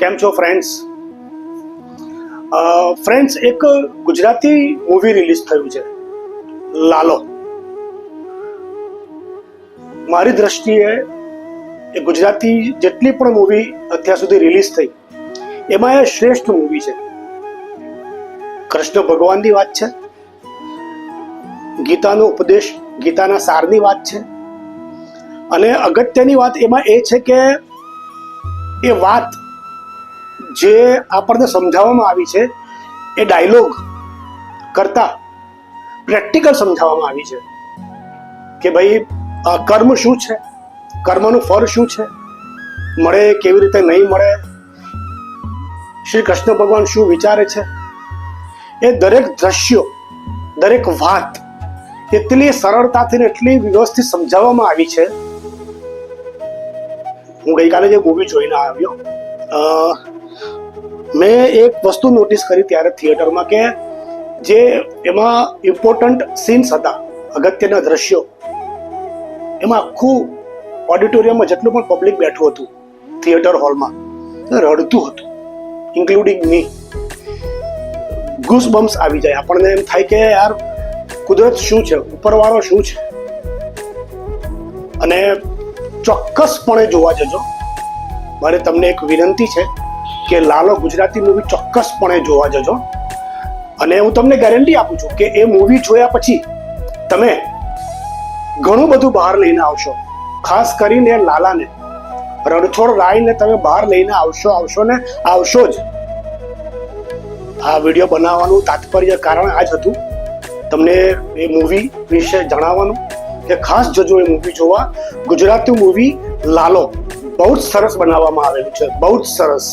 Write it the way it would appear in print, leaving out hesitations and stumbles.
કેમ છો friends? Friends, એક ગુજરાતી મૂવી રિલીઝ થયું છે, લાલો. મારી દ્રષ્ટિએ એ ગુજરાતી જેટલી પણ મૂવી અત્યાર સુધી રિલીઝ થઈ એમાં એ શ્રેષ્ઠ મૂવી છે. કૃષ્ણ ભગવાનની વાત છે, ગીતાનો ઉપદેશ, ગીતાના સારની વાત છે. અને અગત્યની વાત એમાં એ છે કે એ વાત જે આપણને સમજાવવામાં આવી છે એ ડાયલોગ કરતા પ્રેક્ટિકલ સમજાવવામાં આવી છે કે ભાઈ કર્મ શું છે, કર્મનું ફળ શું છે, મળે કેવી રીતે નહીં મળે, શ્રી કૃષ્ણ ભગવાન શું વિચારે છે. એ દરેક દ્રશ્યો, દરેક વાત એટલી સરળતાથી ને એટલી વ્યવસ્થિત સમજાવવામાં આવી છે. હું ગઈકાલે જે મૂવી જોઈને આવ્યો, મેં એક વસ્તુ નોટિસ કરી ત્યારે થિયેટરમાં કે જે એમાં ઇમ્પોર્ટન્ટ સીન્સ હતા, અગત્યના દ્રશ્યો, એમાં આખું ઓડિટોરિયમમાં જેટલું પણ પબ્લિક બેઠું હતું થિયેટર હોલમાં રડતું હતું, ઇન્ક્લુડિંગ મી. ગૂસબમ્સ આવી જાય, આપણને એમ થાય કે યાર કુદરત શું છે, ઉપરવાળો શું છે. અને ચોક્કસપણે જોવા જજો. મારે તમને એક વિનંતી છે કે લાલો ગુજરાતી મૂવી ચોક્કસપણે જોવા જજો. અને હું તમને ગેરંટી આપું છું કે એ મૂવી જોયા પછી તમે ઘણું બધું બહાર લઈને આવશો. ખાસ કરીને લાલાને, રણછોડ રાયને તમે બહાર લઈને આવશો ને આવશો જ. આ વિડીયો બનાવવાનું તાત્પર્ય કારણ આ જ હતું, તમને એ મૂવી વિશે જણાવવાનું કે ખાસ જજો એ મૂવી જોવા. ગુજરાતી મૂવી લાલો બહુ જ સરસ બનાવવામાં આવેલું છે, બહુ જ સરસ.